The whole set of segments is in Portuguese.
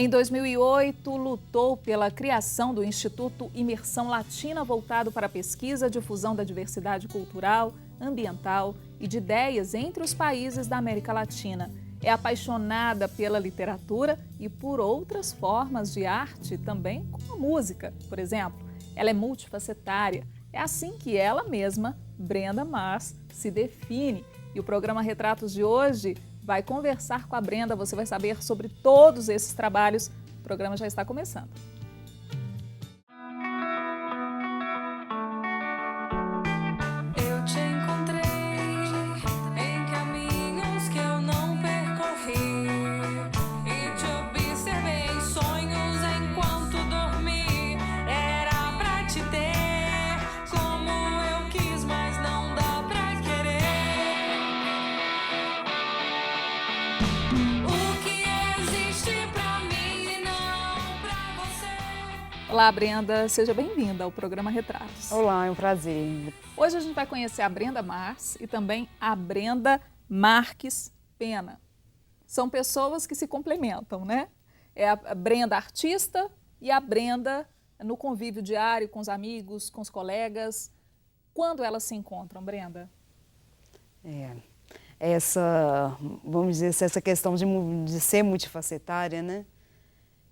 Em 2008, lutou pela criação do Instituto Imersão Latina, voltado para a pesquisa e difusão da diversidade cultural, ambiental e de ideias entre os países da América Latina. É apaixonada pela literatura e por outras formas de arte, também como a música, por exemplo. Ela é multifacetária. É assim que ela mesma, Brenda Mars, se define. E o programa Retratos de hoje vai conversar com a Brenda. Você vai saber sobre todos esses trabalhos. O programa já está começando. Olá, Brenda. Seja bem-vinda ao programa Retratos. Olá, é um prazer. Hoje a gente vai conhecer a Brenda Mars e também a Brenda Marques Pena. São pessoas que se complementam, né? É a Brenda artista e a Brenda no convívio diário com os amigos, com os colegas. Quando elas se encontram, Brenda? Vamos dizer, essa questão de ser multifacetária, né?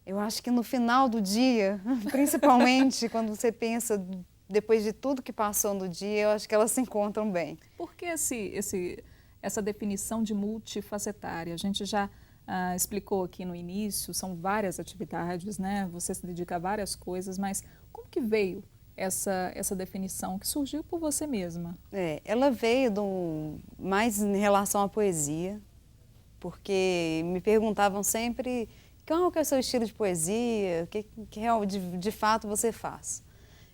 Eu acho que no final do dia, principalmente quando você pensa, depois de tudo que passou no dia, eu acho que elas se encontram bem. Por que essa definição de multifacetária? A gente já explicou aqui no início, são várias atividades, né? Você se dedica a várias coisas, mas como que veio essa definição que surgiu por você mesma? Ela veio mais em relação à poesia, porque me perguntavam sempre qual que é o seu estilo de poesia, o que de fato você faz.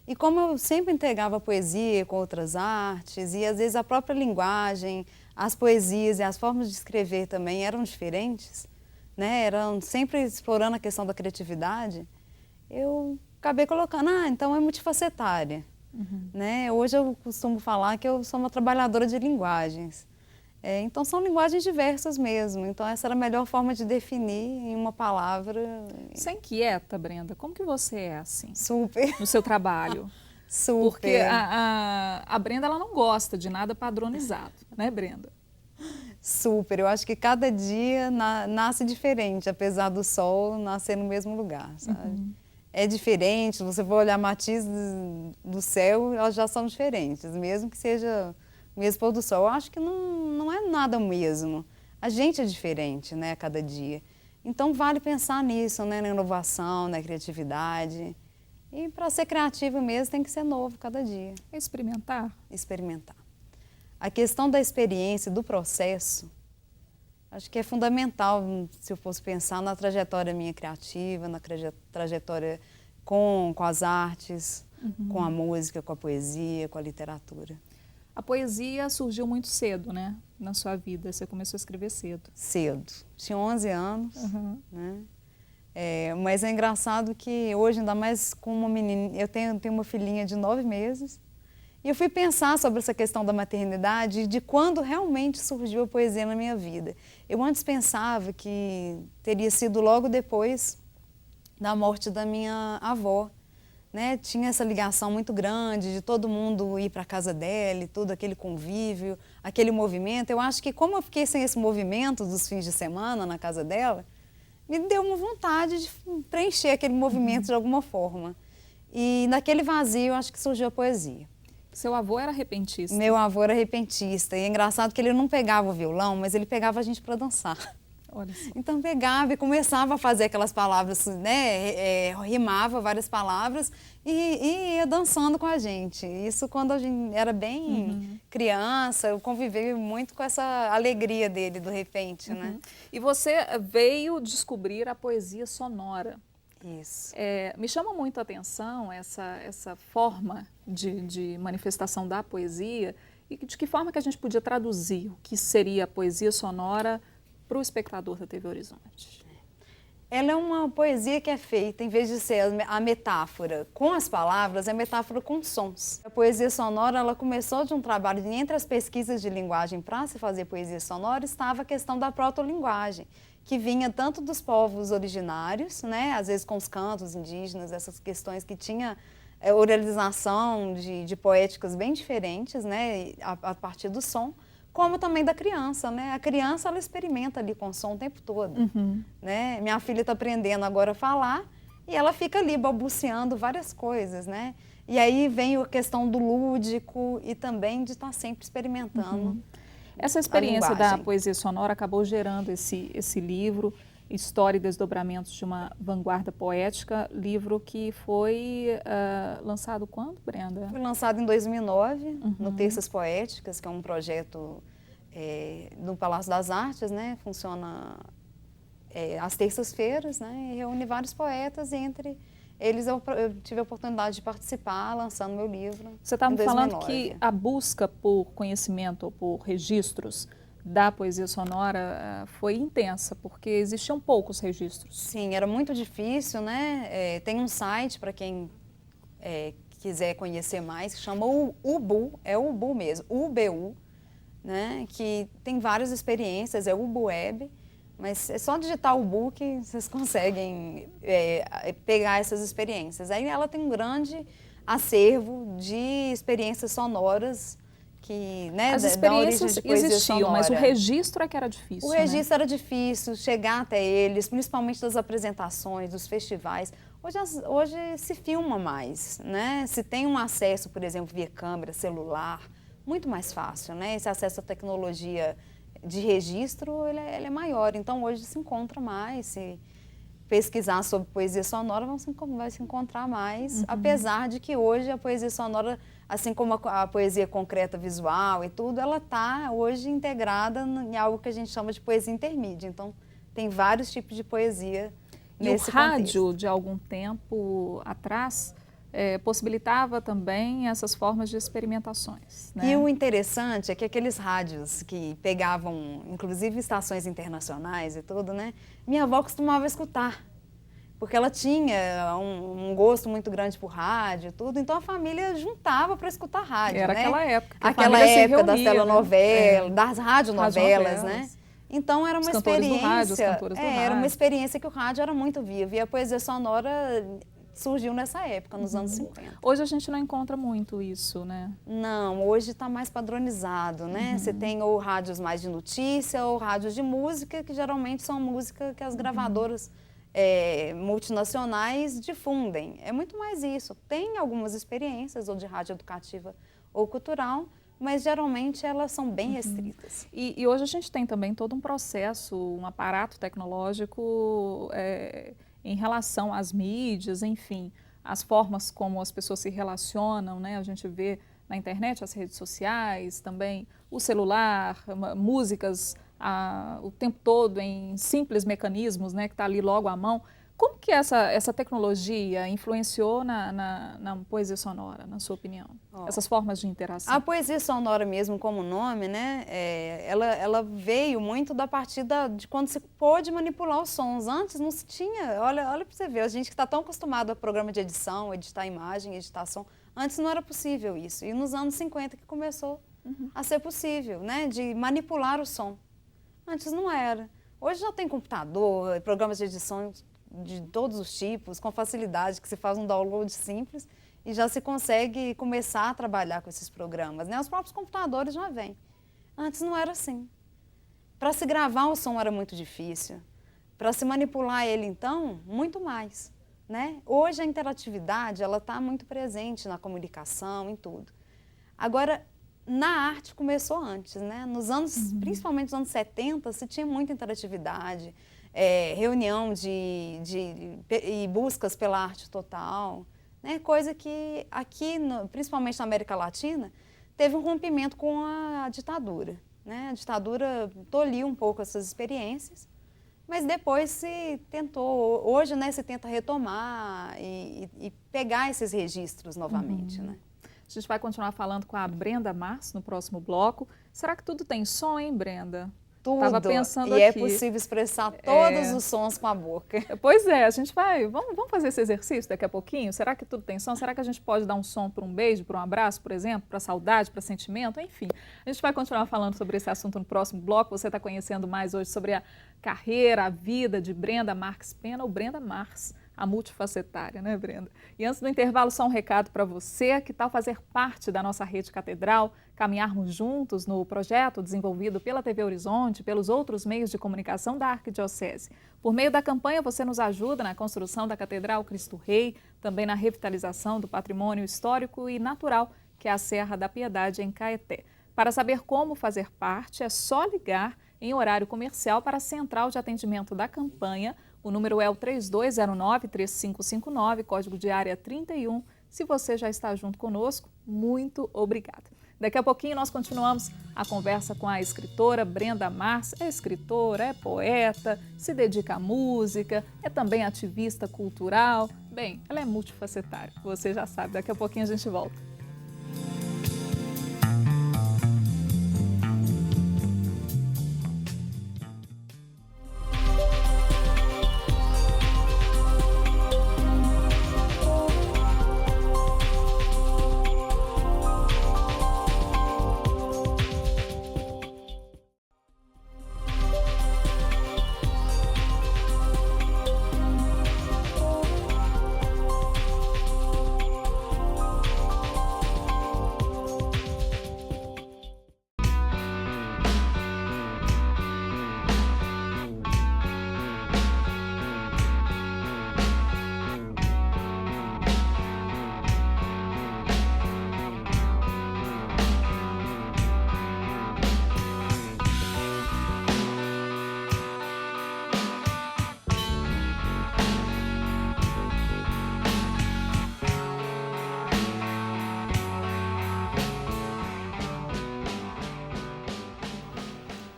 E como eu sempre integrava a poesia com outras artes, e às vezes a própria linguagem, as poesias e as formas de escrever também eram diferentes, né? Eram sempre explorando a questão da criatividade, eu acabei colocando, então é multifacetária. Né? Hoje eu costumo falar que eu sou uma trabalhadora de linguagens. Então são linguagens diversas mesmo, então essa era a melhor forma de definir em uma palavra. Você é inquieta, Brenda? Como que você é assim? Super. No seu trabalho? Super. Porque a Brenda ela não gosta de nada padronizado, né, Brenda? Super, eu acho que cada dia nasce diferente, apesar do sol nascer no mesmo lugar, sabe? É diferente, se você for olhar matizes do céu, elas já são diferentes, mesmo que seja o mesmo pôr do sol. Eu acho que não é nada o mesmo. A gente é diferente, né, a cada dia. Então vale pensar nisso, né, na inovação, na criatividade. E para ser criativo mesmo tem que ser novo cada dia. Experimentar? Experimentar. A questão da experiência, do processo, acho que é fundamental, se eu fosse pensar na trajetória minha criativa, na trajetória com as artes, com a música, com a poesia, com a literatura. A poesia surgiu muito cedo, né, na sua vida. Você começou a escrever cedo. Cedo. Tinha 11 anos, né? Mas é engraçado que hoje, ainda mais com uma menina, eu tenho uma filhinha de 9 meses, e eu fui pensar sobre essa questão da maternidade e de quando realmente surgiu a poesia na minha vida. Eu antes pensava que teria sido logo depois da morte da minha avó, né? Tinha essa ligação muito grande de todo mundo ir para a casa dela e todo aquele convívio, aquele movimento. Eu acho que como eu fiquei sem esse movimento dos fins de semana na casa dela, me deu uma vontade de preencher aquele movimento de alguma forma. E naquele vazio, eu acho que surgiu a poesia. Seu avô era repentista? Meu avô era repentista. E é engraçado que ele não pegava o violão, mas ele pegava a gente para dançar. Olha só. Então pegava e começava a fazer aquelas palavras, né? Rimava várias palavras e ia dançando com a gente. Isso quando a gente era bem criança, eu convivi muito com essa alegria dele, do repente, né? E você veio descobrir a poesia sonora. Isso. Me chama muito a atenção essa forma de manifestação da poesia e de que forma que a gente podia traduzir o que seria a poesia sonora para o espectador da TV Horizonte. Ela é uma poesia que é feita, em vez de ser a metáfora com as palavras, é metáfora com sons. A poesia sonora, ela começou de um trabalho, entre as pesquisas de linguagem para se fazer poesia sonora, estava a questão da protolinguagem, que vinha tanto dos povos originários, né, às vezes com os cantos indígenas, essas questões que tinha oralização de poéticas bem diferentes, né, a partir do som, como também da criança, né? A criança, ela experimenta ali com o som o tempo todo, né? Minha filha está aprendendo agora a falar e ela fica ali balbuciando várias coisas, né? E aí vem a questão do lúdico e também de estar sempre experimentando. Essa experiência da poesia sonora acabou gerando esse livro, História e Desdobramentos de uma Vanguarda Poética, livro que foi lançado quando, Brenda? Foi lançado em 2009, no Terças Poéticas, que é um projeto do Palácio das Artes, né? Funciona às terças-feiras, né? E reúne vários poetas, e entre eles eu tive a oportunidade de participar, lançando meu livro. Você estava me falando que a busca por conhecimento ou por registros da poesia sonora foi intensa, porque existiam poucos registros. Sim, era muito difícil, né? Tem um site para quem quiser conhecer mais, que chama UBU, é o UBU mesmo, UBU, né? Que tem várias experiências, é UBU Web, mas é só digitar o UBU que vocês conseguem pegar essas experiências. Aí ela tem um grande acervo de experiências sonoras, que, né, as experiências existiam, sonora. Mas o registro é que era difícil. O registro era difícil, chegar até eles, principalmente das apresentações, dos festivais. Hoje se filma mais, né? Se tem um acesso, por exemplo, via câmera, celular, muito mais fácil, né? Esse acesso à tecnologia de registro, ele é maior. Então, hoje se encontra mais, se pesquisar sobre poesia sonora, vai se encontrar mais, apesar de que hoje a poesia sonora, assim como a poesia concreta visual e tudo, ela está hoje integrada em algo que a gente chama de poesia intermídia. Então, tem vários tipos de poesia nesse contexto. E o rádio, de algum tempo atrás, possibilitava também essas formas de experimentações, né? E o interessante é que aqueles rádios que pegavam, inclusive estações internacionais e tudo, né? Minha avó costumava escutar, porque ela tinha um gosto muito grande por rádio e tudo, então a família juntava para escutar rádio, Era né? Aquela época. Aquela época das telenovelas, das radionovelas, né? Então era uma experiência, rádio, os cantores do rádio. Era uma experiência que o rádio era muito vivo, e a poesia sonora surgiu nessa época, nos anos 50. Hoje a gente não encontra muito isso, né? Não, hoje está mais padronizado, né? Você tem ou rádios mais de notícia ou rádios de música, que geralmente são música que as gravadoras multinacionais difundem. É muito mais isso. Tem algumas experiências, ou de rádio educativa ou cultural, mas geralmente elas são bem restritas. E hoje a gente tem também todo um processo, um aparato tecnológico em relação às mídias, enfim, as formas como as pessoas se relacionam, né? A gente vê na internet, as redes sociais, também o celular, músicas o tempo todo em simples mecanismos, né, que está ali logo à mão. Como que essa tecnologia influenciou na poesia sonora, na sua opinião? Essas formas de interação? A poesia sonora mesmo, como nome, né, ela veio muito da partida de quando se pôde manipular os sons. Antes não se tinha, olha para você ver, a gente que está tão acostumado a programa de edição, editar imagem, editar som, antes não era possível isso. E nos anos 50 que começou a ser possível, né, de manipular o som. Antes não era. Hoje já tem computador, programas de edição de todos os tipos, com facilidade, que se faz um download simples e já se consegue começar a trabalhar com esses programas, né? Os próprios computadores já vêm. Antes não era assim. Para se gravar o som era muito difícil. Para se manipular ele, então, muito mais, né? Hoje a interatividade, ela está muito presente na comunicação, em tudo. Agora, na arte começou antes, né? Nos anos, principalmente nos anos 70, se tinha muita interatividade, reunião e buscas pela arte total, né? Coisa que aqui, principalmente na América Latina, teve um rompimento com a ditadura, né? A ditadura tolhiu um pouco essas experiências, mas depois se tentou, hoje, né, se tenta retomar e pegar esses registros novamente, né? A gente vai continuar falando com a Brenda Mars no próximo bloco. Será que tudo tem som, hein, Brenda? tudo. Tava pensando e aqui. é possível expressar todos os sons com a boca. Pois é, a gente vai, vamos fazer esse exercício daqui a pouquinho? Será que tudo tem som? Será que a gente pode dar um som para um beijo, para um abraço, por exemplo, para saudade, para sentimento? Enfim, a gente vai continuar falando sobre esse assunto no próximo bloco. Você está conhecendo mais hoje sobre a carreira, a vida de Brenda Marques Pena, ou Brenda Mars, a multifacetária, né, Brenda? E antes do intervalo, só um recado para você. Que tal fazer parte da nossa rede Catedral, caminharmos juntos no projeto desenvolvido pela TV Horizonte, pelos outros meios de comunicação da Arquidiocese? Por meio da campanha, você nos ajuda na construção da Catedral Cristo Rei, também na revitalização do patrimônio histórico e natural, que é a Serra da Piedade, em Caeté. Para saber como fazer parte, é só ligar em horário comercial para a Central de Atendimento da Campanha. O número é o 3209-3559, código de área 31. Se você já está junto conosco, muito obrigada. Daqui a pouquinho nós continuamos a conversa com a escritora Brenda Mars. É escritora, é poeta, se dedica à música, é também ativista cultural. Bem, ela é multifacetária, você já sabe. Daqui a pouquinho a gente volta.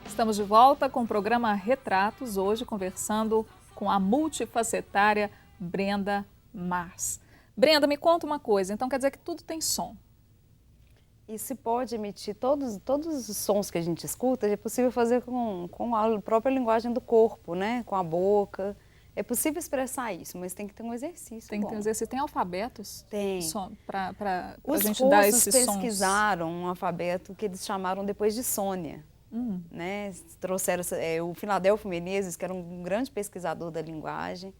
Estamos de volta com o programa Retratos, hoje conversando com a multifacetária Brenda Mars. Brenda, me conta uma coisa, então quer dizer que tudo tem som? E se pode emitir todos os sons que a gente escuta, é possível fazer com a própria linguagem do corpo, né? Com a boca. É possível expressar isso, mas tem que ter um exercício. Tem que ter um exercício. Tem alfabetos? Tem. Para a gente dar esses sons? Os russos pesquisaram um alfabeto que eles chamaram depois de Sônia. Né? Trouxeram o Filadelfo Menezes, que era um grande pesquisador da linguagem.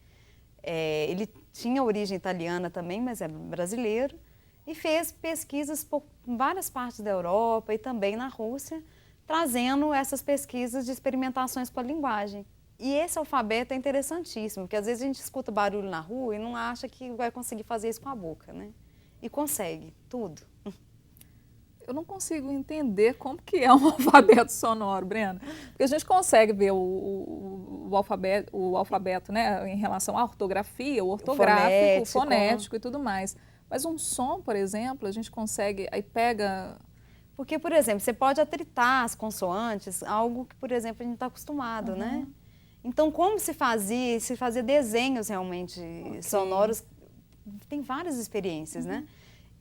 Ele tinha origem italiana também, mas é brasileiro. E fez pesquisas por várias partes da Europa e também na Rússia, trazendo essas pesquisas de experimentações com a linguagem. E esse alfabeto é interessantíssimo, porque às vezes a gente escuta barulho na rua e não acha que vai conseguir fazer isso com a boca, né? E consegue, tudo. Eu não consigo entender como que é um alfabeto sonoro, Brenda. Porque a gente consegue ver o alfabeto, né, em relação à ortografia, o ortográfico, o fonético e tudo mais. Mas um som, por exemplo, a gente consegue, aí pega... Porque, por exemplo, você pode atritar as consoantes, algo que, por exemplo, a gente está acostumado, né? Então, como se fazia desenhos realmente sonoros, tem várias experiências, né?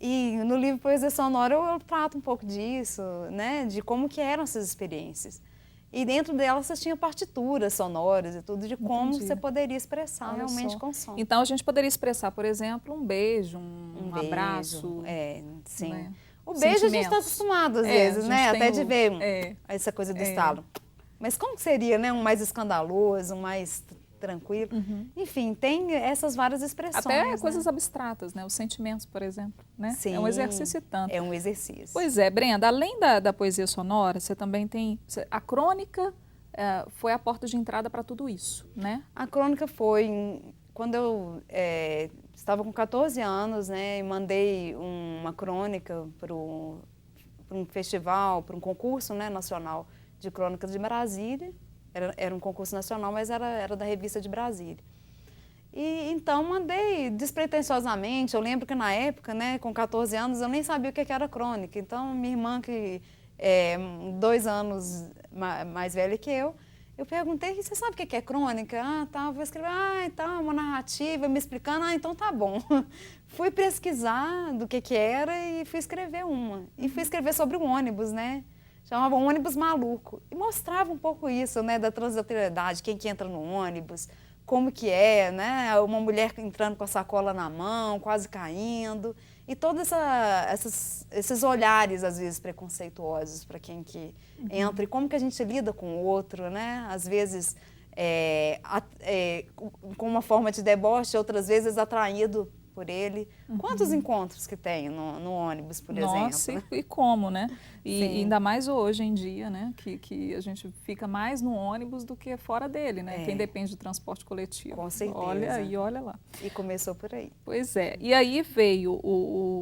E no livro Poesia Sonora eu trato um pouco disso, né? De como que eram essas experiências. E dentro delas você tinha partituras sonoras e tudo, de como você poderia expressar realmente com som. Então a gente poderia expressar, por exemplo, um beijo, um abraço. Sim. Né? O beijo a gente está acostumado às vezes, né? Até de ver essa coisa do estalo. Mas como seria, né? Um mais escandaloso, um mais tranquilo. Enfim, tem essas várias expressões. Até coisas abstratas, né? Os sentimentos, por exemplo. Né? Sim, é um exercício tanto. É um exercício. Pois é, Brenda, além da poesia sonora, você também tem... A crônica foi a porta de entrada para tudo isso, né? A crônica foi... Quando eu estava com 14 anos, né? E mandei uma crônica para um festival, para um concurso, né, nacional de crônicas de Brasília. Era um concurso nacional, mas era da revista de Brasília. E então mandei despretensiosamente. Eu lembro que na época, né, com 14 anos, eu nem sabia o que era crônica. Então, minha irmã, que é 2 anos mais velha que eu perguntei: você sabe o que é crônica? Ah, tá, vou escrever. Ah, então, uma narrativa, me explicando. Ah, então tá bom. Fui pesquisar do que era e fui escrever uma. E fui escrever sobre o ônibus, né? chamava Ônibus Maluco, e mostrava um pouco isso, né, da transitoriedade, quem que entra no ônibus, como que é, né, uma mulher entrando com a sacola na mão, quase caindo, e todos esses olhares, às vezes, preconceituosos para quem que entra, e como que a gente lida com o outro, né, às vezes com uma forma de deboche, outras vezes atraído por ele. Quantos encontros que tem no ônibus, por exemplo? Nossa, e como, né? E ainda mais hoje em dia, né? Que a gente fica mais no ônibus do que fora dele, né? Quem depende de transporte coletivo. Com certeza. Olha lá. E começou por aí. Pois é. E aí veio,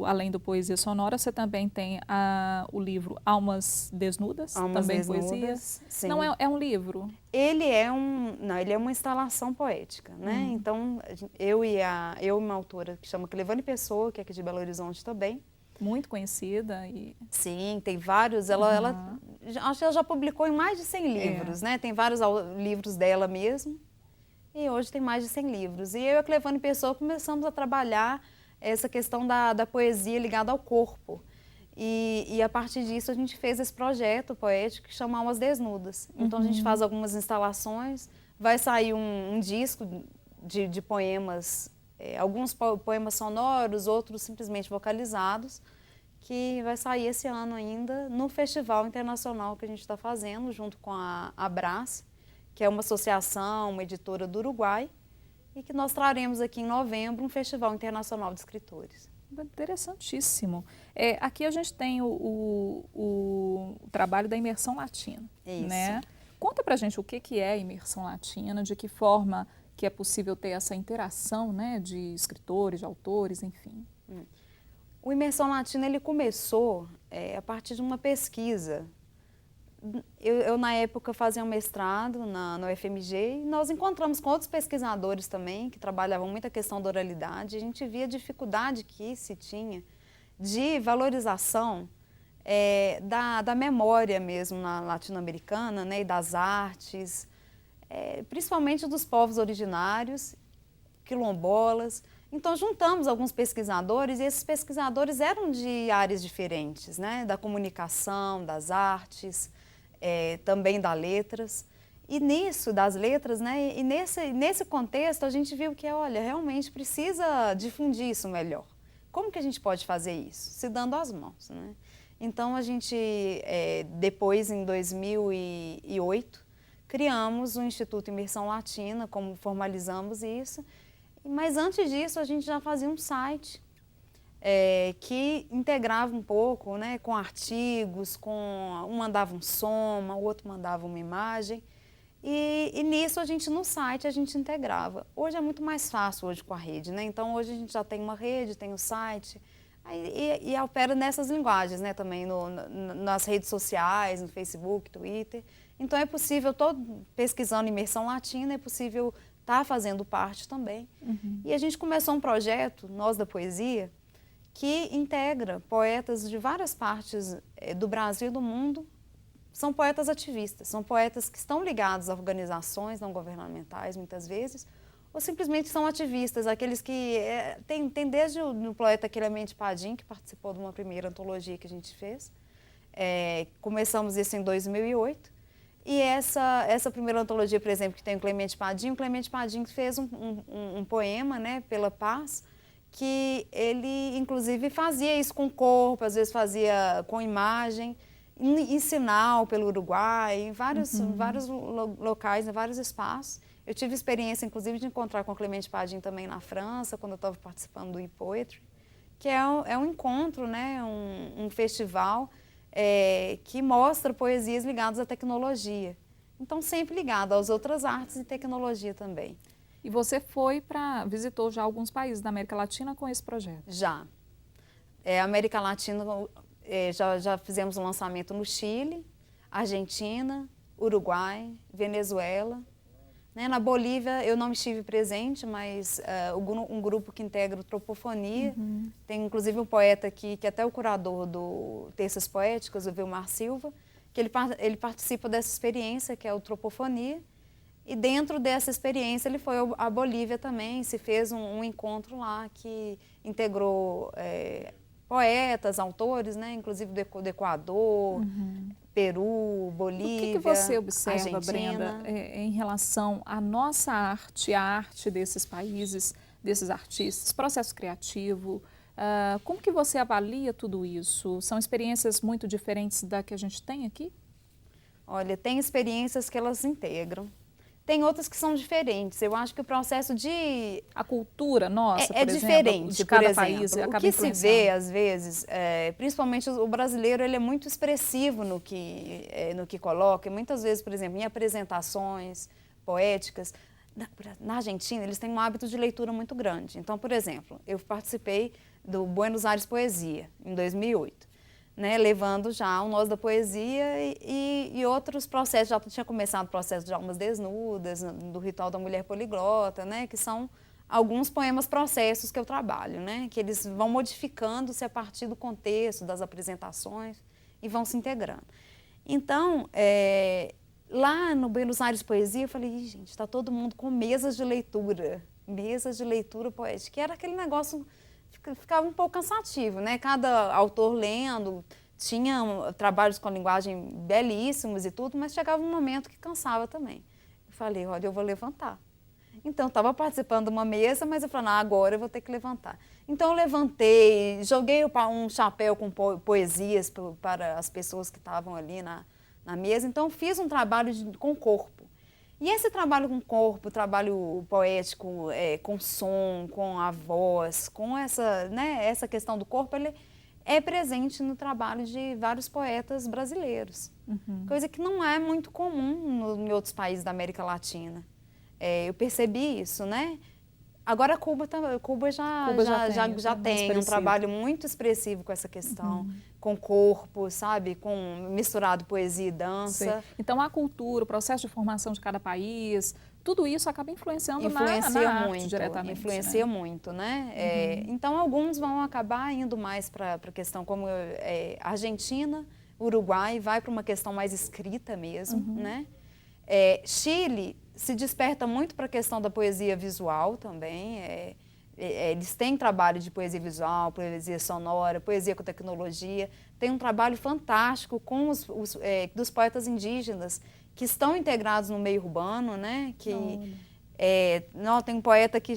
além do Poesia Sonora, você também tem o livro Almas Desnudas, Almas também Desnudas, poesia. sim. Não é um livro? Ele é uma instalação poética, né? Então, eu e uma autora que chama Clevane Pessoa, que é aqui de Belo Horizonte também. Muito conhecida. Sim, tem vários. Acho que ela já publicou em mais de 100 livros, né? Tem vários livros dela mesmo. E hoje tem mais de 100 livros. E eu e a Clevane Pessoa começamos a trabalhar essa questão da poesia ligada ao corpo. E a partir disso a gente fez esse projeto poético que chama Almas Desnudas. Então a gente faz algumas instalações, vai sair um disco de poemas, alguns poemas sonoros, outros simplesmente vocalizados, que vai sair esse ano ainda no Festival Internacional que a gente está fazendo junto com a Abras, que é uma associação, uma editora do Uruguai, e que nós traremos aqui em novembro um Festival Internacional de Escritores. Interessantíssimo. Aqui a gente tem o trabalho da imersão latina. Isso. Né? Conta pra gente o que é a imersão latina, de que forma que é possível ter essa interação, né, de escritores, de autores, enfim. O Imersão Latina ele começou a partir de uma pesquisa. Eu na época, fazia um mestrado no UFMG e nós encontramos com outros pesquisadores também, que trabalhavam muito a questão da oralidade. A gente via a dificuldade que se tinha de valorização da memória mesmo na latino-americana, né, e das artes, principalmente dos povos originários, quilombolas. Então, juntamos alguns pesquisadores e esses pesquisadores eram de áreas diferentes, né, da comunicação, das artes, também das letras. E nisso, das letras, né, e nesse contexto, a gente viu que, olha, realmente precisa difundir isso melhor. Como que a gente pode fazer isso? Se dando as mãos, né? Então, a gente, depois, em 2008, criamos o Instituto Imersão Latina, como formalizamos isso. Mas antes disso, a gente já fazia um site que integrava um pouco, né, com artigos, um mandava um soma, o outro mandava uma imagem. E nisso, no site, a gente integrava. Hoje é muito mais fácil hoje com a rede, né? Então, hoje a gente já tem uma rede, tem o site, e opera nessas linguagens, né, também nas redes sociais, no Facebook, Twitter. Então, é possível, pesquisando imersão latina, é possível estar fazendo parte também. E a gente começou um projeto, Nós da Poesia, que integra poetas de várias partes do Brasil e do mundo. São poetas ativistas, são poetas que estão ligados a organizações não governamentais, muitas vezes, ou simplesmente são ativistas, aqueles que tem desde o poeta Clemente Padim, que participou de uma primeira antologia que a gente fez. Começamos isso em 2008. E essa primeira antologia, por exemplo, que tem o Clemente Padim fez um poema, né, pela paz, que ele, inclusive, fazia isso com o corpo, às vezes fazia com imagem, em sinal pelo Uruguai, em vários locais, em vários espaços. Eu tive experiência, inclusive, de encontrar com o Clemente Padim também na França, quando eu estava participando do e-Poetry, que é um encontro, né, um festival que mostra poesias ligadas à tecnologia. Então, sempre ligado às outras artes e tecnologia também. E você visitou já alguns países da América Latina com esse projeto? Já. América Latina, já fizemos um lançamento no Chile, Argentina, Uruguai, Venezuela. Né? Na Bolívia eu não estive presente, mas um grupo que integra o Tropofonia, tem inclusive um poeta aqui, que é até o curador do Terças Poéticas, o Vilmar Silva, que ele participa dessa experiência, que é o Tropofonia, e dentro dessa experiência ele foi à Bolívia também, se fez um encontro lá que integrou poetas, autores, né? Inclusive do Equador, Peru, Bolívia, O que você observa, Argentina. Brenda, em relação à nossa arte, a arte desses países, desses artistas, processo criativo? Como que você avalia tudo isso? São experiências muito diferentes da que a gente tem aqui? Olha, tem experiências que elas integram. Tem outras que são diferentes. Eu acho que o processo de... A cultura nossa, é por exemplo, diferente, de cada por exemplo. país, O acaba que se influenciando. vê, às vezes, principalmente o brasileiro, ele é muito expressivo no que coloca. E muitas vezes, por exemplo, em apresentações poéticas, na Argentina, eles têm um hábito de leitura muito grande. Então, por exemplo, eu participei do Buenos Aires Poesia, em 2008. Né, levando já o Nós da Poesia e outros processos. Já tinha começado o processo de Almas Desnudas, do Ritual da Mulher Poliglota, né, que são alguns poemas processos que eu trabalho, né, que eles vão modificando-se a partir do contexto, das apresentações e vão se integrando. Então, lá no Buenos Aires Poesia, eu falei, gente, está todo mundo com mesas de leitura poética, que era aquele negócio... Ficava um pouco cansativo, né? Cada autor lendo, tinha trabalhos com linguagem belíssimos e tudo, mas chegava um momento que cansava também. Eu falei, olha, eu vou levantar. Então, eu estava participando de uma mesa, mas eu falei, não, agora eu vou ter que levantar. Então, eu levantei, joguei um chapéu com poesias para as pessoas que estavam ali na mesa. Então, fiz um trabalho com o corpo. E esse trabalho com o corpo, trabalho poético, com som, com a voz, com essa questão do corpo, ele é presente no trabalho de vários poetas brasileiros. Coisa que não é muito comum em outros países da América Latina. Eu percebi isso, né? Agora Cuba já tem um trabalho muito expressivo com essa questão, com corpo, sabe? Misturado poesia e dança. Sim. Então a cultura, o processo de formação de cada país, tudo isso acaba influenciando na arte diretamente. Influencia muito, né? Então alguns vão acabar indo mais para a questão como Argentina, Uruguai, vai para uma questão mais escrita mesmo, né? Chile se desperta muito para a questão da poesia visual também. Eles têm trabalho de poesia visual, poesia sonora, poesia com tecnologia. Tem um trabalho fantástico com dos poetas indígenas que estão integrados no meio urbano, né? Tem um poeta que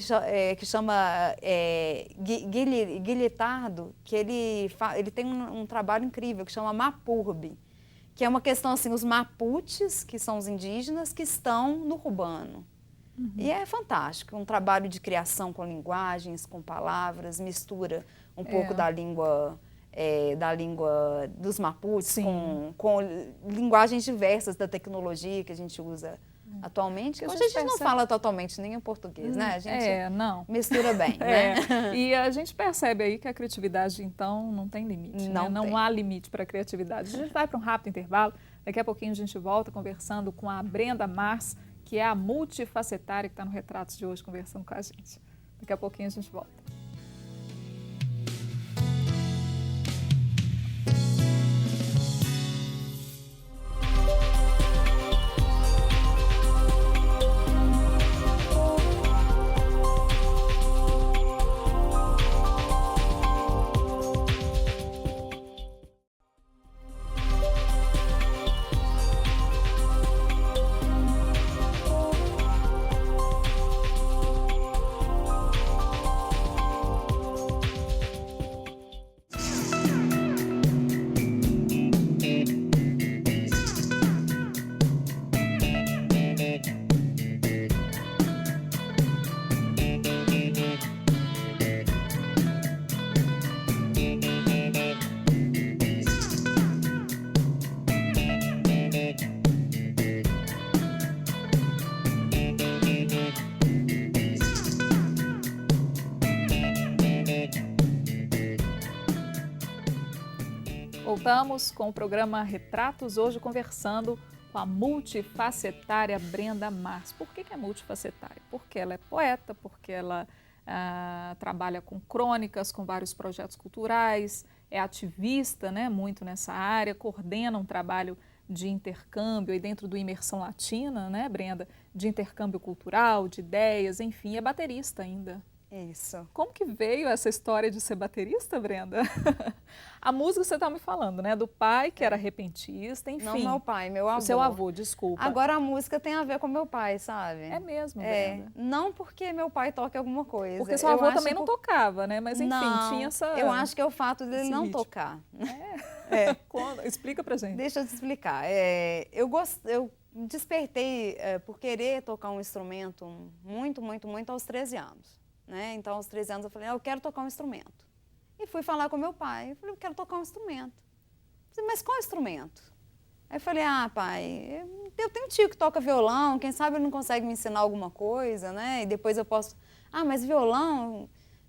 chama Guilhertardo, que ele tem um trabalho incrível que chama Mapurbi, que é uma questão assim, os Mapuches, que são os indígenas, que estão no urbano. E é fantástico, um trabalho de criação com linguagens, com palavras, mistura um pouco da língua dos Mapuches com linguagens diversas da tecnologia que a gente usa atualmente. Hoje a gente não fala totalmente nem em português, né? A gente mistura bem, né? E a gente percebe aí que a criatividade, então, não tem limite. Não há limite para a criatividade. A gente vai para um rápido intervalo. Daqui a pouquinho a gente volta conversando com a Brenda Mars, que é a multifacetária que está no Retratos de hoje conversando com a gente. Daqui a pouquinho a gente volta. Voltamos com o programa Retratos, hoje conversando com a multifacetária Brenda Mars. Por que é multifacetária? Porque ela é poeta, porque ela trabalha com crônicas, com vários projetos culturais, é ativista, né, muito nessa área, coordena um trabalho de intercâmbio e dentro do Imersão Latina, né, Brenda, de intercâmbio cultural, de ideias, enfim, é baterista ainda. Isso. Como que veio essa história de ser baterista, Brenda? A música você está me falando, né? Do pai, que era repentista, enfim. Não meu pai, meu avô. O seu avô, desculpa. Agora a música tem a ver com meu pai, sabe? É mesmo, Brenda? Não porque meu pai toque alguma coisa. Porque seu avô também não tocava, né? Mas enfim, não, tinha essa... eu acho que é o fato dele não ritmo. tocar. Explica pra gente. Deixa eu te explicar. Eu despertei por querer tocar um instrumento muito, muito, muito aos 13 anos. Né? Então, aos 13 anos, eu falei, eu quero tocar um instrumento. E fui falar com meu pai. Eu falei, eu quero tocar um instrumento. Eu falei, mas qual instrumento? Aí eu falei, pai, eu tenho um tio que toca violão, quem sabe ele não consegue me ensinar alguma coisa, né? E depois eu posso... mas violão...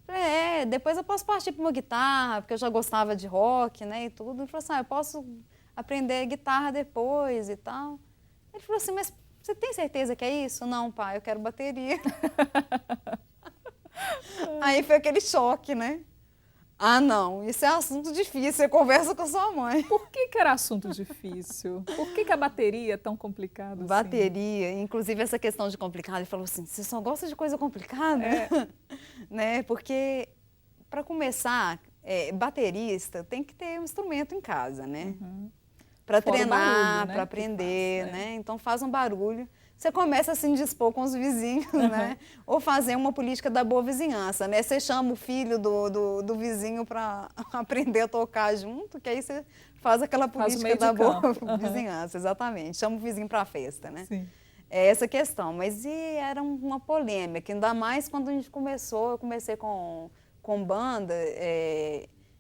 Eu falei, depois eu posso partir para uma guitarra, porque eu já gostava de rock, né, e tudo. Ele falou assim, eu posso aprender guitarra depois e tal. Ele falou assim, mas você tem certeza que é isso? Não, pai, eu quero bateria. Aí foi aquele choque, né? Não, isso é assunto difícil, você conversa com a sua mãe. Por que era assunto difícil? Por que a bateria é tão complicada assim? Bateria, inclusive essa questão de complicado, ele falou assim, você só gosta de coisa complicada? Né? Porque, para começar, baterista tem que ter um instrumento em casa, né? Para treinar, para aprender, né? Então faz um barulho. Você começa a se indispor com os vizinhos, né? Ou fazer uma política da boa vizinhança, né? Você chama o filho do vizinho para aprender a tocar junto, que aí você faz aquela política da boa vizinhança, exatamente. Chama o vizinho para a festa, né? Sim. É essa questão. Mas era uma polêmica, ainda mais quando a gente começou, eu comecei com banda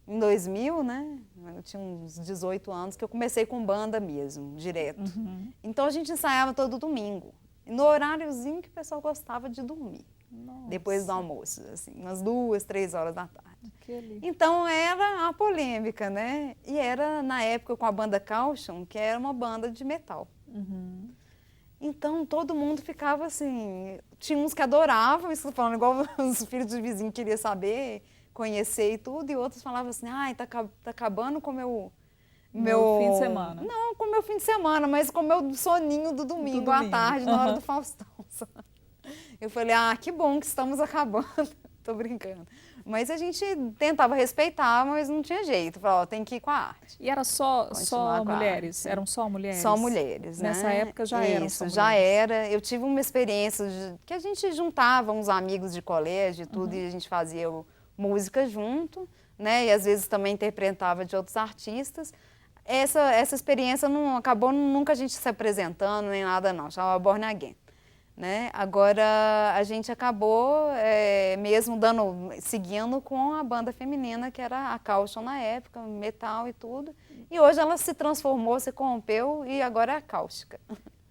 em 2000, né? Eu tinha uns 18 anos que eu comecei com banda mesmo, direto. Então a gente ensaiava todo domingo, no horáriozinho que o pessoal gostava de dormir. Nossa. Depois do almoço, assim, umas 2, 3 horas da tarde. Que então era a polêmica, né? E era na época com a banda Caution, que era uma banda de metal. Então todo mundo ficava assim, tinha uns que adoravam, isso falando igual os filhos do vizinho queriam saber, conhecer e tudo, e outros falavam assim, tá acabando com o meu fim de semana. Não, com o meu fim de semana, mas com o meu soninho do domingo à tarde, na hora do Faustão. Eu falei, que bom que estamos acabando. Tô brincando. Mas a gente tentava respeitar, mas não tinha jeito. Falava, tem que ir com a arte. E era só mulheres? Eram só mulheres? Só mulheres, né? Nessa época já eram só mulheres? Já era. Eu tive uma experiência que a gente juntava uns amigos de colégio e tudo, e a gente fazia música junto, né? E às vezes também interpretava de outros artistas. Essa experiência não acabou nunca a gente se apresentando nem nada não, chamava Born Again, né? Agora a gente acabou mesmo seguindo com a banda feminina que era a Caution na época, metal e tudo. E hoje ela se transformou, se corrompeu e agora é a Cáustica.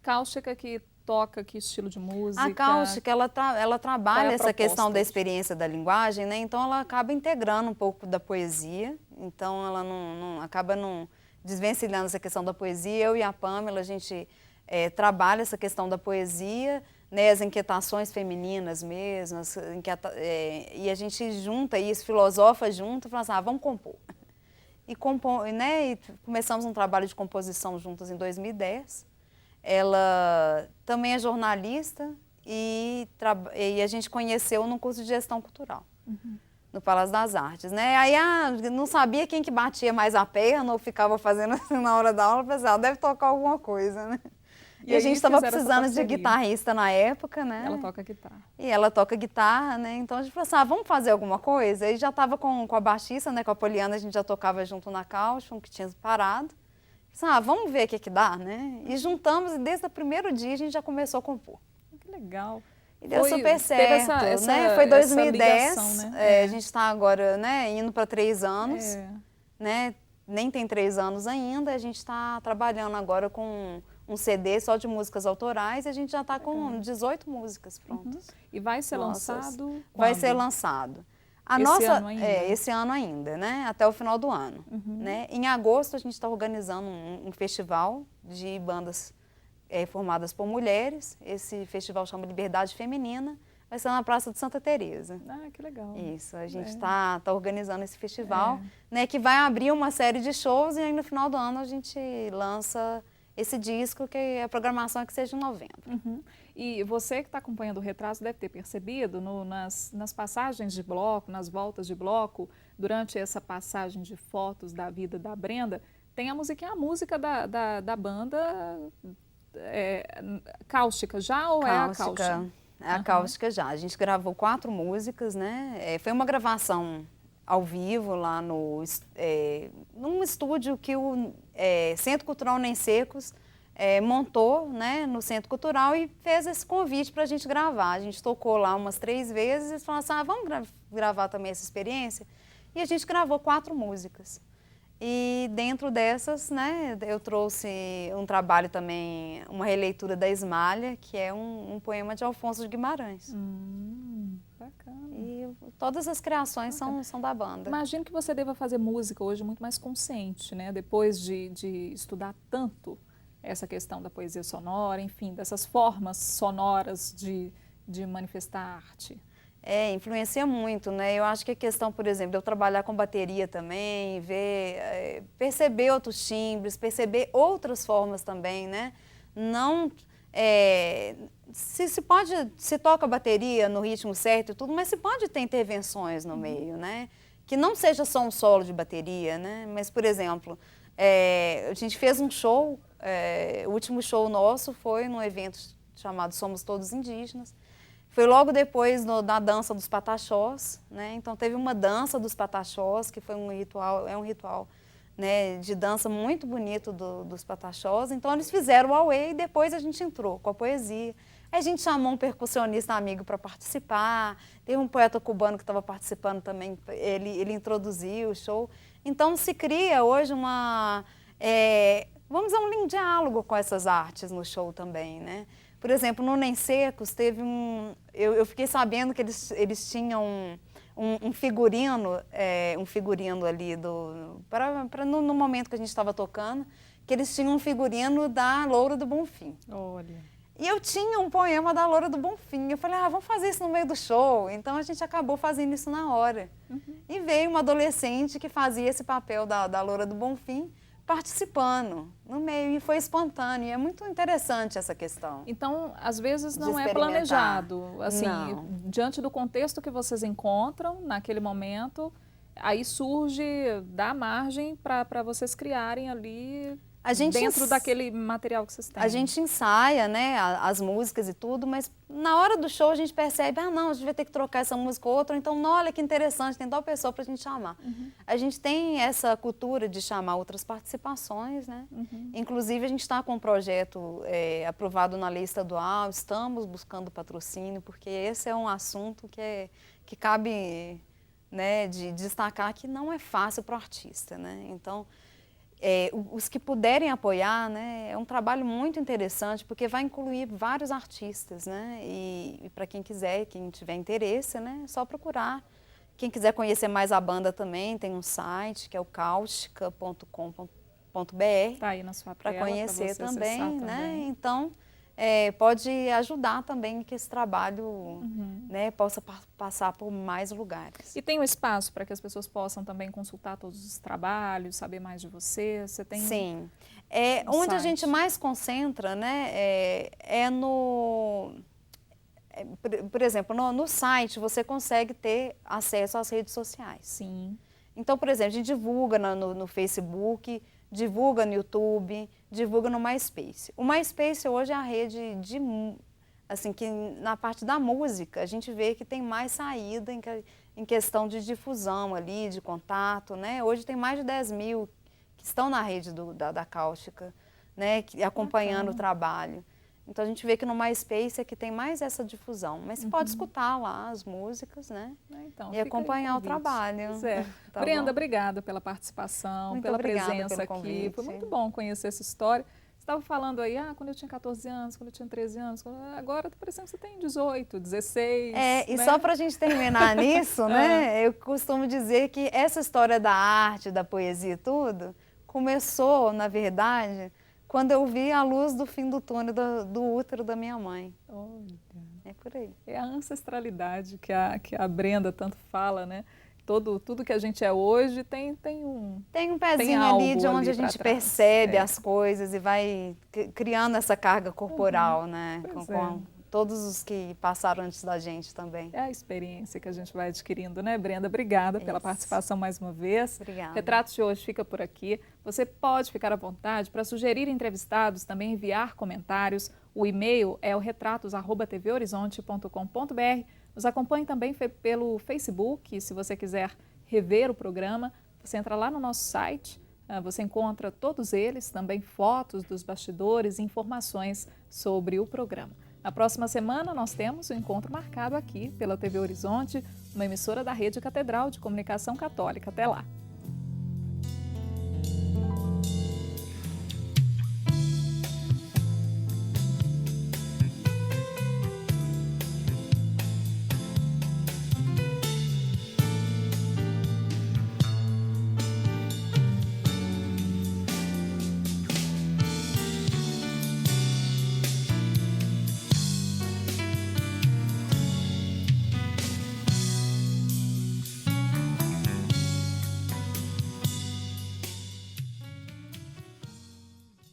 Cáustica que toca que estilo de música? A Cáustica, ela trabalha essa questão da experiência da linguagem, né? Então ela acaba integrando um pouco da poesia, então ela acaba não desvencilhando essa questão da poesia. Eu e a Pamela, a gente trabalha essa questão da poesia, né, as inquietações femininas mesmo, e a gente junta isso, filosofa junto, e fala assim, vamos compor. E começamos um trabalho de composição juntas em 2010. Ela também é jornalista e a gente conheceu no curso de gestão cultural. No Palácio das Artes, né? Aí não sabia quem que batia mais a perna ou ficava fazendo assim na hora da aula, pensava, deve tocar alguma coisa, né? E a gente estava precisando de guitarrista na época, né? Ela toca guitarra. E ela toca guitarra, né? Então a gente falou assim, vamos fazer alguma coisa? Aí já estava com a baixista, né? Com a Poliana, a gente já tocava junto na Caution, que tinha parado. Vamos ver o que dá, né? E juntamos e desde o primeiro dia a gente já começou a compor. Que legal. E deu super certo, né? Foi 2010, ligação, né? A gente está agora, né, indo para 3 anos, né? Nem tem 3 anos ainda, a gente está trabalhando agora com um CD só de músicas autorais e a gente já está com 18 músicas prontas. E vai ser lançado quando? Vai ser lançado. Esse ano ainda, né? Até o final do ano. Né? Em agosto a gente está organizando um festival de bandas formadas por mulheres. Esse festival chama Liberdade Feminina. Vai ser na Praça de Santa Teresa. Que legal. Isso, a gente está organizando esse festival, né, que vai abrir uma série de shows e aí no final do ano a gente lança esse disco, que a programação é que seja em novembro. E você que está acompanhando o Retratos deve ter percebido nas passagens de bloco, nas voltas de bloco, durante essa passagem de fotos da vida da Brenda, tem a música da banda Cáustica já ou é a Cáustica? É a Cáustica já. A gente gravou 4 músicas, né? Foi uma gravação ao vivo lá num estúdio que o Centro Cultural Nem Secos montou, né, no Centro Cultural e fez esse convite para a gente gravar. A gente tocou lá umas 3 vezes e falou assim, vamos gravar também essa experiência? E a gente gravou 4 músicas. E dentro dessas, né, eu trouxe um trabalho também, uma releitura da Esmalha, que é um poema de Alfonso de Guimarães. Bacana. E todas as criações são da banda. Imagino que você deva fazer música hoje muito mais consciente, né? Depois de estudar tanto essa questão da poesia sonora, enfim, dessas formas sonoras de manifestar arte. Influencia muito, né? Eu acho que a questão, por exemplo, de eu trabalhar com bateria também, perceber outros timbres, perceber outras formas também, né? Não... se toca bateria no ritmo certo e tudo, mas se pode ter intervenções no meio, né? Que não seja só um solo de bateria, né? Mas, por exemplo, a gente fez um show, o último show nosso foi num evento chamado Somos Todos Indígenas. Foi logo depois da dança dos pataxós, né? Então teve uma dança dos pataxós, que foi um ritual, né, de dança muito bonito dos pataxós. Então eles fizeram o auê e depois a gente entrou com a poesia. Aí a gente chamou um percussionista amigo para participar, teve um poeta cubano que estava participando também, ele introduziu o show. Então se cria hoje vamos dizer, um diálogo com essas artes no show também, né? Por exemplo, no Nem Secos teve eu fiquei sabendo que eles tinham um figurino ali no momento que a gente estava tocando, que eles tinham um figurino da Loura do Bonfim. Olha. E eu tinha um poema da Loura do Bonfim. Eu falei, vamos fazer isso no meio do show. Então a gente acabou fazendo isso na hora. E veio uma adolescente que fazia esse papel da Loura do Bonfim, participando no meio, e foi espontâneo. E é muito interessante essa questão. Então, às vezes não é planejado. Assim, diante do contexto que vocês encontram naquele momento, aí surge, dá margem para vocês criarem ali dentro daquele material que vocês têm. A gente ensaia, né, as músicas e tudo, mas na hora do show a gente percebe, não, a gente vai ter que trocar essa música ou outra, então, olha que interessante, tem tal pessoa para a gente chamar. A gente tem essa cultura de chamar outras participações, né? Inclusive a gente está com um projeto aprovado na lei estadual, estamos buscando patrocínio, porque esse é um assunto que cabe, né, de destacar que não é fácil para o artista, né? Então, os que puderem apoiar, né, é um trabalho muito interessante, porque vai incluir vários artistas, né, e para quem quiser, quem tiver interesse, né, é só procurar. Quem quiser conhecer mais a banda também, tem um site que é o cáustica.com.br. Tá aí na sua tela, para conhecer também, né, também. então pode ajudar também que esse trabalho né, possa passar por mais lugares. E tem um espaço para que as pessoas possam também consultar todos os trabalhos, saber mais de você? Você tem Sim. Onde a gente mais concentra, né, por exemplo, no site você consegue ter acesso às redes sociais. Sim. Então, por exemplo, a gente divulga no Facebook, divulga no YouTube, divulga no MySpace. O MySpace hoje é a rede assim, que na parte da música a gente vê que tem mais saída em questão de difusão ali, de contato, né? Hoje tem mais de 10 mil que estão na rede da Cáustica, né? Acompanhando o trabalho. Então a gente vê que no MySpace é que tem mais essa difusão, mas você pode escutar lá as músicas, né? Então, e acompanhar o trabalho. Tá Brenda, obrigada pela participação, muito pela presença pelo aqui. Convite. Foi muito bom conhecer essa história. Você estava falando aí, quando eu tinha 14 anos, quando eu tinha 13 anos, agora está parecendo que você tem 18, 16. E só para a gente terminar nisso, né? Eu costumo dizer que essa história da arte, da poesia e tudo, começou, na verdade, quando eu vi a luz do fim do túnel do útero da minha mãe. Olha. É por aí. É a ancestralidade que a Brenda tanto fala, né? Tudo que a gente é hoje tem um pezinho ali de onde a gente percebe as coisas e vai criando essa carga corporal, né? Com todos os que passaram antes da gente também. É a experiência que a gente vai adquirindo, né, Brenda? Obrigada pela participação mais uma vez. Obrigada. Retratos de hoje fica por aqui. Você pode ficar à vontade para sugerir entrevistados, também enviar comentários. O e-mail é o retratos@tvhorizonte.com.br. Nos acompanhe também pelo Facebook. Se você quiser rever o programa, você entra lá no nosso site. Você encontra todos eles, também fotos dos bastidores e informações sobre o programa. Na próxima semana, nós temos um encontro marcado aqui pela TV Horizonte, uma emissora da Rede Catedral de Comunicação Católica. Até lá!